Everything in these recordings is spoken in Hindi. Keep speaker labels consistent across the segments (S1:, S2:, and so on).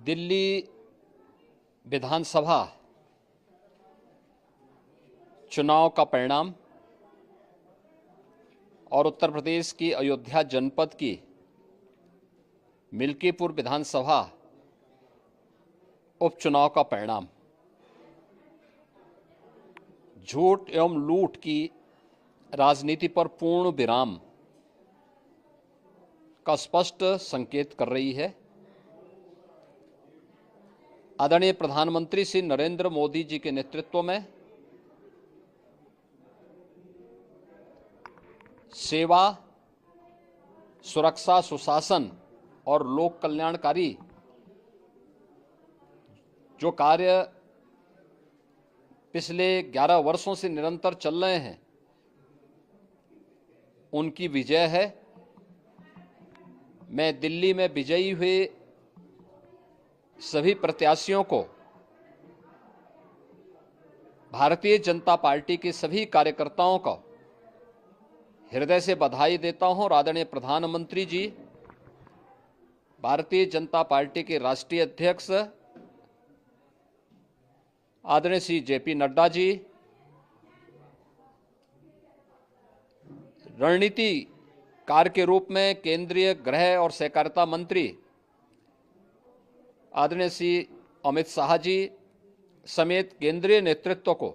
S1: दिल्ली विधानसभा चुनाव का परिणाम और उत्तर प्रदेश की अयोध्या जनपद की मिल्कीपुर विधानसभा उपचुनाव का परिणाम झूठ एवं लूट की राजनीति पर पूर्ण विराम का स्पष्ट संकेत कर रही है। आदरणीय प्रधानमंत्री श्री नरेंद्र मोदी जी के नेतृत्व में सेवा, सुरक्षा, सुशासन और लोक कल्याणकारी जो कार्य पिछले 11 वर्षों से निरंतर चल रहे हैं, उनकी विजय है। मैं दिल्ली में विजयी हुए सभी प्रत्याशियों को, भारतीय जनता पार्टी के सभी कार्यकर्ताओं को हृदय से बधाई देता हूं और आदरणीय प्रधानमंत्री जी, भारतीय जनता पार्टी के राष्ट्रीय अध्यक्ष आदरणीय श्री जेपी नड्डा जी, रणनीतिकार के रूप में केंद्रीय गृह और सहकारिता मंत्री आदरणीय श्री अमित शाह जी समेत केंद्रीय नेतृत्व को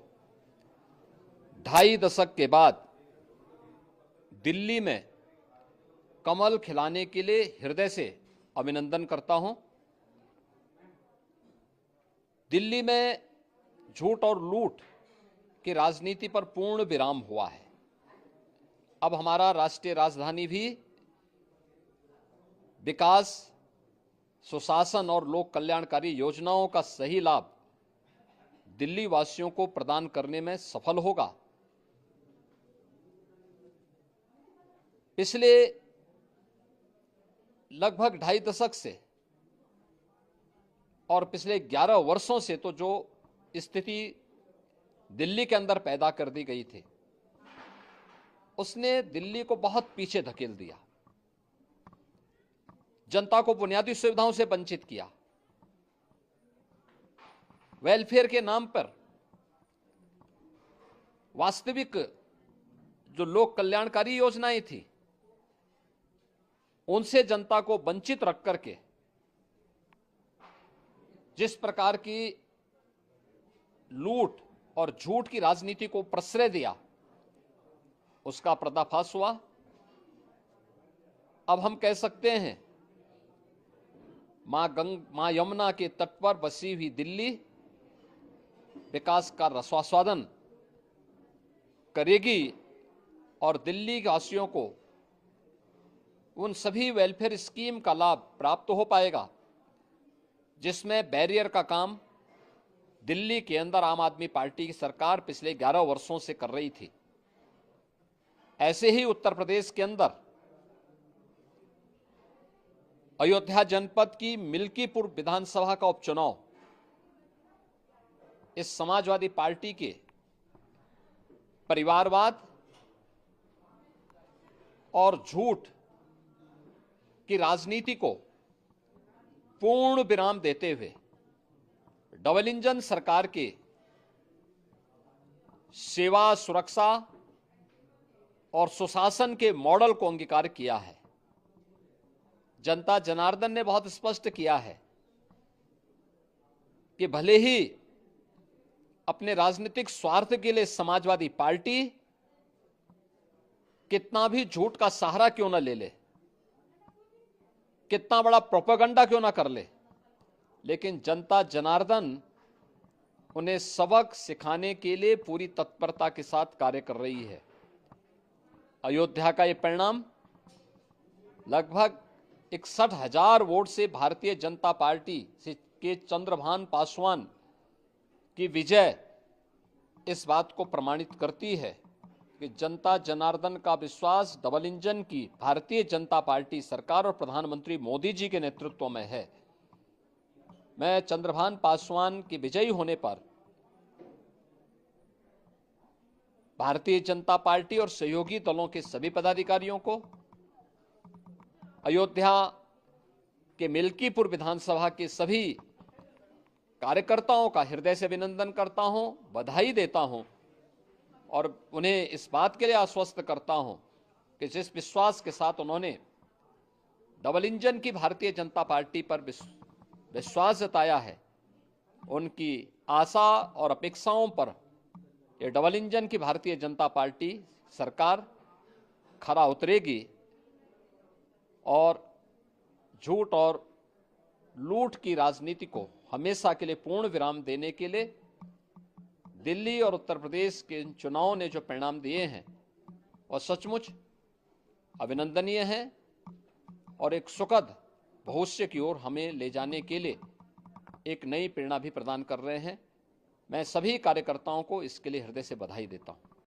S1: 2.5 दशक के बाद दिल्ली में कमल खिलाने के लिए हृदय से अभिनंदन करता हूं। दिल्ली में झूठ और लूट की राजनीति पर पूर्ण विराम हुआ है। अब हमारा राष्ट्रीय राजधानी भी विकास, सुशासन और लोक कल्याणकारी योजनाओं का सही लाभ दिल्ली वासियों को प्रदान करने में सफल होगा। पिछले लगभग 2.5 दशक से और पिछले 11 वर्षों से तो जो स्थिति दिल्ली के अंदर पैदा कर दी गई थी, उसने दिल्ली को बहुत पीछे धकेल दिया, जनता को बुनियादी सुविधाओं से वंचित किया, वेलफेयर के नाम पर वास्तविक जो लोक कल्याणकारी योजनाएं थी उनसे जनता को वंचित रख करके जिस प्रकार की लूट और झूठ की राजनीति को प्रश्रय दिया, उसका पर्दाफाश हुआ। अब हम कह सकते हैं मां यमुना के तट पर बसी हुई दिल्ली विकास का रसास्वादन करेगी और दिल्ली वासियों को उन सभी वेलफेयर स्कीम का लाभ प्राप्त हो पाएगा जिसमें बैरियर का काम दिल्ली के अंदर आम आदमी पार्टी की सरकार पिछले 11 वर्षों से कर रही थी। ऐसे ही उत्तर प्रदेश के अंदर अयोध्या जनपद की मिल्कीपुर विधानसभा का उपचुनाव इस समाजवादी पार्टी के परिवारवाद और झूठ की राजनीति को पूर्ण विराम देते हुए डबल इंजन सरकार के सेवा, सुरक्षा और सुशासन के मॉडल को अंगीकार किया है। जनता जनार्दन ने बहुत स्पष्ट किया है कि भले ही अपने राजनीतिक स्वार्थ के लिए समाजवादी पार्टी कितना भी झूठ का सहारा क्यों न ले ले, कितना बड़ा प्रोपेगेंडा क्यों ना कर ले, लेकिन जनता जनार्दन उन्हें सबक सिखाने के लिए पूरी तत्परता के साथ कार्य कर रही है। अयोध्या का ये परिणाम लगभग 61,000 वोट से भारतीय जनता पार्टी के चंद्रभान पासवान की विजय इस बात को प्रमाणित करती है कि जनता जनार्दन का विश्वास डबल इंजन की भारतीय जनता पार्टी सरकार और प्रधानमंत्री मोदी जी के नेतृत्व में है। मैं चंद्रभान पासवान के विजयी होने पर भारतीय जनता पार्टी और सहयोगी दलों के सभी पदाधिकारियों को, अयोध्या कि मिल्कीपुर विधानसभा के सभी कार्यकर्ताओं का हृदय से अभिनंदन करता हूं, बधाई देता हूं और उन्हें इस बात के लिए आश्वस्त करता हूं कि जिस विश्वास के साथ उन्होंने डबल इंजन की भारतीय जनता पार्टी पर विश्वास जताया है, उनकी आशा और अपेक्षाओं पर ये डबल इंजन की भारतीय जनता पार्टी सरकार खरा उतरेगी और झूठ और लूट की राजनीति को हमेशा के लिए पूर्ण विराम देने के लिए दिल्ली और उत्तर प्रदेश के चुनावों ने जो परिणाम दिए हैं वह सचमुच अभिनंदनीय हैं और एक सुखद भविष्य की ओर हमें ले जाने के लिए एक नई प्रेरणा भी प्रदान कर रहे हैं। मैं सभी कार्यकर्ताओं को इसके लिए हृदय से बधाई देता हूं।